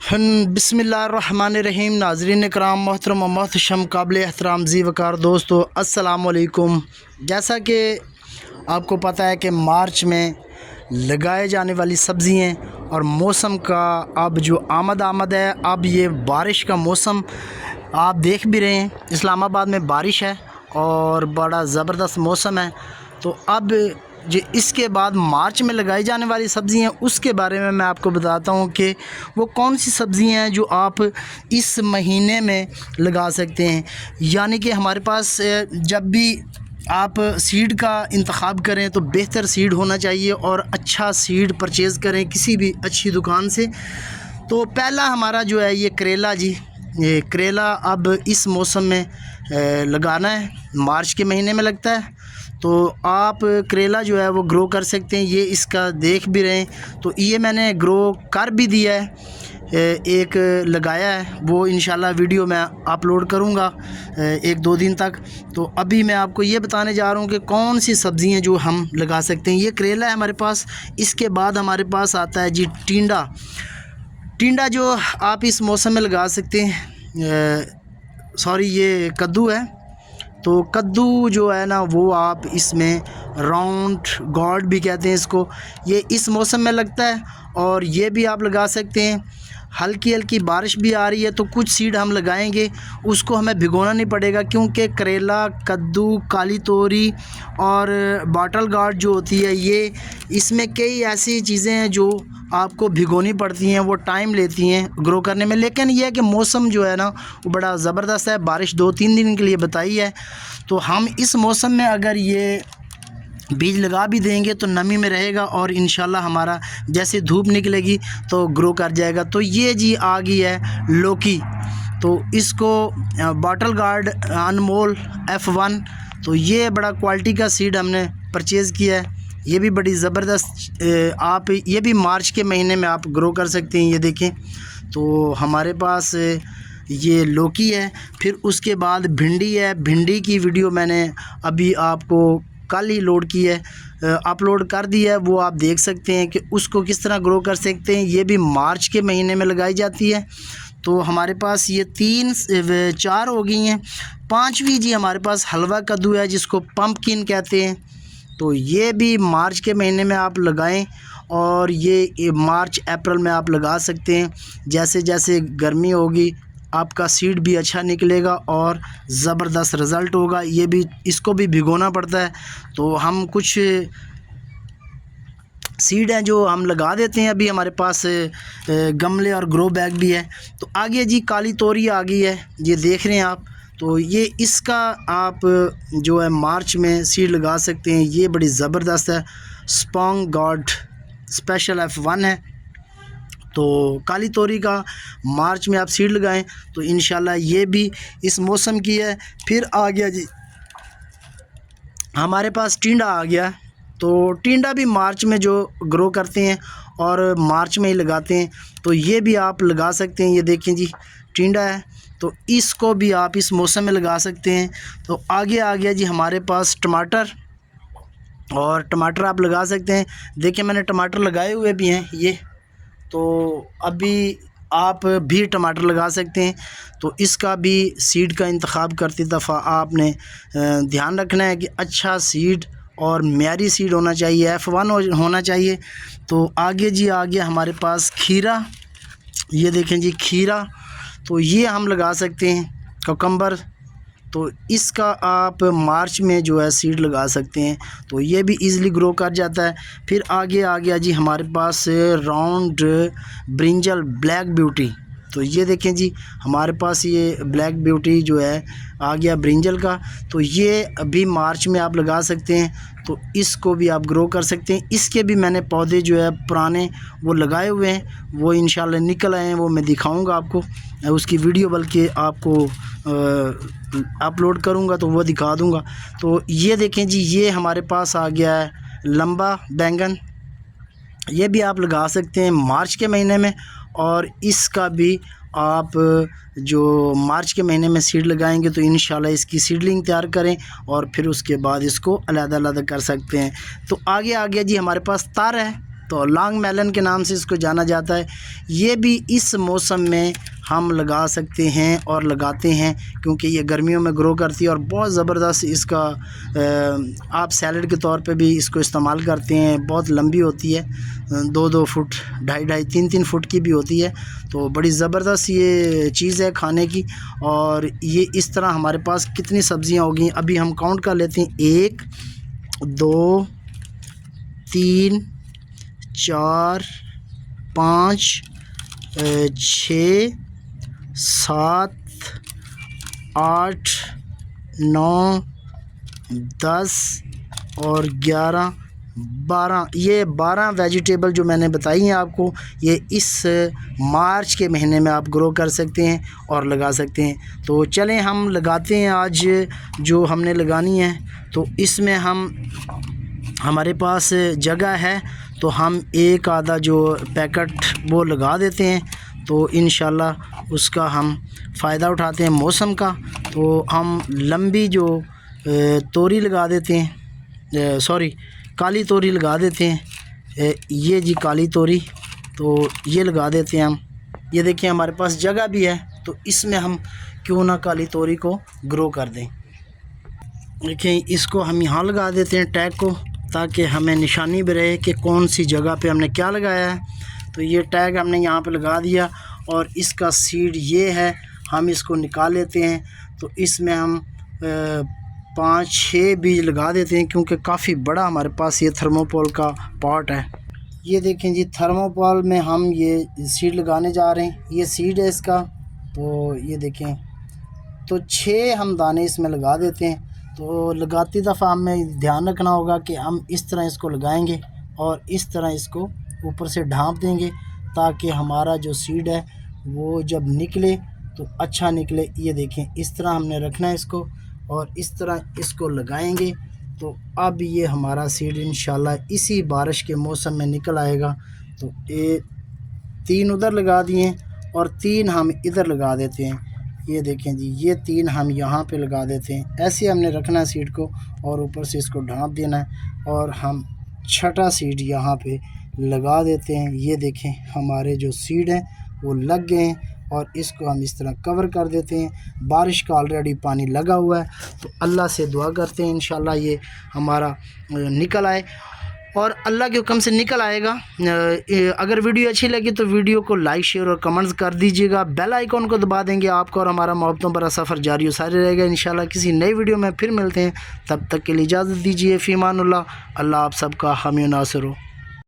बिस्मिल्लाहिर्रहमानिर्रहीम। नाज़रीन कराम, मोहतरम व मोहतशम, काबिल एहतराम जी वकार दोस्तों, अस्सलाम वालेकुम। जैसा कि आपको पता है कि मार्च में लगाए जाने वाली सब्ज़ियाँ और मौसम का अब जो आमद है, अब ये बारिश का मौसम आप देख भी रहे हैं। इस्लामाबाद में बारिश है और बड़ा ज़बरदस्त मौसम है। तो अब जो इसके बाद मार्च में लगाई जाने वाली सब्ज़ियाँ, उसके बारे में मैं आपको बताता हूँ कि वो कौन सी सब्ज़ियाँ हैं जो आप इस महीने में लगा सकते हैं। यानी कि हमारे पास जब भी आप सीड का इंतखाब करें तो बेहतर सीड होना चाहिए और अच्छा सीड परचेज़ करें किसी भी अच्छी दुकान से। तो पहला हमारा जो है ये करेला जी, ये करेला अब इस मौसम में लगाना है, मार्च के महीने में लगता है। तो आप करेला जो है वो ग्रो कर सकते हैं। ये इसका देख भी रहे हैं, तो ये मैंने ग्रो कर भी दिया है, एक लगाया है, वो इंशाल्लाह वीडियो मैं अपलोड करूँगा 1-2 दिन तक। तो अभी मैं आपको ये बताने जा रहा हूँ कि कौन सी सब्ज़ियाँ जो हम लगा सकते हैं। ये करेला है हमारे पास। इसके बाद हमारे पास आता है जी टिंडा। टिंडा जो आप इस मौसम में लगा सकते हैं। सॉरी, ये कद्दू है। तो कद्दू जो है ना, वो आप इसमें राउंड गॉड भी कहते हैं इसको, ये इस मौसम में लगता है और ये भी आप लगा सकते हैं। हल्की हल्की बारिश भी आ रही है तो कुछ सीड हम लगाएंगे, उसको हमें भिगोना नहीं पड़ेगा, क्योंकि करेला, कद्दू, काली तोरी और बॉटल गार्ड जो होती है, ये इसमें कई ऐसी चीज़ें हैं जो आपको भिगोनी पड़ती हैं, वो टाइम लेती हैं ग्रो करने में। लेकिन यह है कि मौसम जो है ना वो बड़ा ज़बरदस्त है, बारिश 2-3 दिन के लिए बताई है। तो हम इस मौसम में अगर ये बीज लगा भी देंगे तो नमी में रहेगा और इंशाल्लाह हमारा जैसे धूप निकलेगी तो ग्रो कर जाएगा। तो ये जी आ गई है लौकी। तो इसको बॉटल गार्ड अनमोल F1, तो ये बड़ा क्वालिटी का सीड हमने परचेज़ किया है। ये भी बड़ी ज़बरदस्त, आप ये भी मार्च के महीने में आप ग्रो कर सकते हैं। ये देखें, तो हमारे पास ये लौकी है। फिर उसके बाद भिंडी है। भिंडी की वीडियो मैंने अभी आपको कल ही लोड की है, अपलोड कर दी है, वो आप देख सकते हैं कि उसको किस तरह ग्रो कर सकते हैं। ये भी मार्च के महीने में लगाई जाती है। तो हमारे पास ये 3-4 हो गई हैं। 5वीं जी हमारे पास हलवा कद्दू है, जिसको पम्पकिन कहते हैं। तो ये भी मार्च के महीने में आप लगाएं और ये मार्च अप्रैल में आप लगा सकते हैं। जैसे जैसे गर्मी होगी आपका सीड भी अच्छा निकलेगा और ज़बरदस्त रिज़ल्ट होगा। ये भी, इसको भी भिगोना पड़ता है। तो हम कुछ सीड हैं जो हम लगा देते हैं। अभी हमारे पास गमले और ग्रो बैग भी है। तो आगे जी काली तोरी आ गई है, ये देख रहे हैं आप। तो ये इसका आप जो है मार्च में सीड लगा सकते हैं। ये बड़ी ज़बरदस्त है, स्पॉन्ग गॉड स्पेशल F1 है। तो काली तोरी का मार्च में आप सीड लगाएं तो इंशाल्लाह ये भी इस मौसम की है। फिर आ गया जी हमारे पास टिंडा आ गया। तो टिंडा भी मार्च में जो ग्रो करते हैं और मार्च में ही लगाते हैं, तो ये भी आप लगा सकते हैं। ये देखें जी टिंडा है, तो इसको भी आप इस मौसम में लगा सकते हैं। तो आगे आ गया जी हमारे पास टमाटर, और टमाटर आप लगा सकते हैं। देखिए मैंने टमाटर लगाए हुए भी हैं ये, तो अभी आप भी टमाटर लगा सकते हैं। तो इसका भी सीड का इंतखाब करते दफ़ा आपने ध्यान रखना है कि अच्छा सीड और म्यारी सीड होना चाहिए, F1 होना चाहिए। तो आगे जी आ गया हमारे पास खीरा। ये देखें जी खीरा, तो ये हम लगा सकते हैं। ककम्बर, तो इसका आप मार्च में जो है सीड लगा सकते हैं, तो ये भी इजीली ग्रो कर जाता है। फिर आगे आ गया जी हमारे पास राउंड ब्रिंजल ब्लैक ब्यूटी। तो ये देखें जी हमारे पास ये ब्लैक ब्यूटी जो है आ गया ब्रिंजल का। तो ये अभी मार्च में आप लगा सकते हैं, तो इसको भी आप ग्रो कर सकते हैं। इसके भी मैंने पौधे जो है पुराने वो लगाए हुए हैं, वो इंशाल्लाह निकल आए हैं, वो मैं दिखाऊंगा आपको, उसकी वीडियो बल्कि आपको अपलोड करूंगा तो वो दिखा दूंगा। तो ये देखें जी ये हमारे पास आ गया है लंबा बैंगन। ये भी आप लगा सकते हैं मार्च के महीने में, और इसका भी आप जो मार्च के महीने में सीड लगाएंगे तो इंशाल्लाह इसकी सीडलिंग तैयार करें और फिर उसके बाद इसको अलग-अलग कर सकते हैं। तो आगे आ गया जी हमारे पास तर है। तो लॉन्ग मेलन के नाम से इसको जाना जाता है। ये भी इस मौसम में हम लगा सकते हैं और लगाते हैं, क्योंकि ये गर्मियों में ग्रो करती है और बहुत ज़बरदस्त इसका आप सैलड के तौर पे भी इसको इस्तेमाल करते हैं। बहुत लंबी होती है, 2-2 फुट, 2.5-2.5, 3-3 फुट की भी होती है। तो बड़ी ज़बरदस्त ये चीज़ है खाने की। और ये इस तरह हमारे पास कितनी सब्ज़ियाँ होगी, अभी हम काउंट कर लेते हैं। 1 2 3 4 5 6 7 8 9 10 और 11 12। ये 12 वेजिटेबल जो मैंने बताई हैं आपको, ये इस मार्च के महीने में आप ग्रो कर सकते हैं और लगा सकते हैं। तो चलें हम लगाते हैं आज जो हमने लगानी है। तो इसमें हमारे पास जगह है, तो हम एक आधा जो पैकेट वो लगा देते हैं। तो इंशाल्लाह उसका हम फ़ायदा उठाते हैं मौसम का। तो हम लंबी जो तोरी लगा देते हैं, सॉरी काली तोरी लगा देते हैं। ये जी काली तोरी, तो ये लगा देते हैं हम। ये देखिए हमारे पास जगह भी है, तो इसमें हम क्यों ना काली तोरी को ग्रो कर दें। देखिए इसको हम यहाँ लगा देते हैं टैग को, ताकि हमें निशानी भी रहे कि कौन सी जगह पे हमने क्या लगाया है। तो ये टैग हमने यहाँ पे लगा दिया और इसका सीड ये है, हम इसको निकाल लेते हैं। तो इसमें हम 5-6 बीज लगा देते हैं, क्योंकि काफ़ी बड़ा हमारे पास ये थर्मोकोल का पॉट है। ये देखें जी, थर्मोकोल में हम ये सीड लगाने जा रहे हैं। ये सीड है इसका, तो ये देखें, तो 6 हम दाने इसमें लगा देते हैं। तो लगाती दफ़ा हमें ध्यान रखना होगा कि हम इस तरह इसको लगाएंगे और इस तरह इसको ऊपर से ढाँप देंगे, ताकि हमारा जो सीड है वो जब निकले तो अच्छा निकले। ये देखें इस तरह हमने रखना है इसको और इस तरह इसको लगाएंगे। तो अब ये हमारा सीड इंशाल्लाह इसी बारिश के मौसम में निकल आएगा। तो 3 उधर लगा दिए और 3 हम इधर लगा देते हैं। ये देखें जी, ये 3 हम यहाँ पे लगा देते हैं। ऐसे हमने रखना है सीड को और ऊपर से इसको ढाँप देना है और हम छठा सीड यहाँ पे लगा देते हैं। ये देखें हमारे जो सीड हैं वो लग गए हैं और इसको हम इस तरह कवर कर देते हैं। बारिश का ऑलरेडी पानी लगा हुआ है, तो अल्लाह से दुआ करते हैं इंशाल्लाह ये हमारा निकल आए और अल्लाह के हुक्म से निकल आएगा। अगर वीडियो अच्छी लगी तो वीडियो को लाइक, शेयर और कमेंट्स कर दीजिएगा। बेल आइकॉन को दबा देंगे, आपका और हमारा मोहब्बतों भरा सफ़र जारी सारी रहेगा। इंशाल्लाह किसी नई वीडियो में फिर मिलते हैं, तब तक के लिए इजाज़त दीजिए। फ़ी अमानुल्लाह। अल्लाह आप सबका हामी नासिर हो।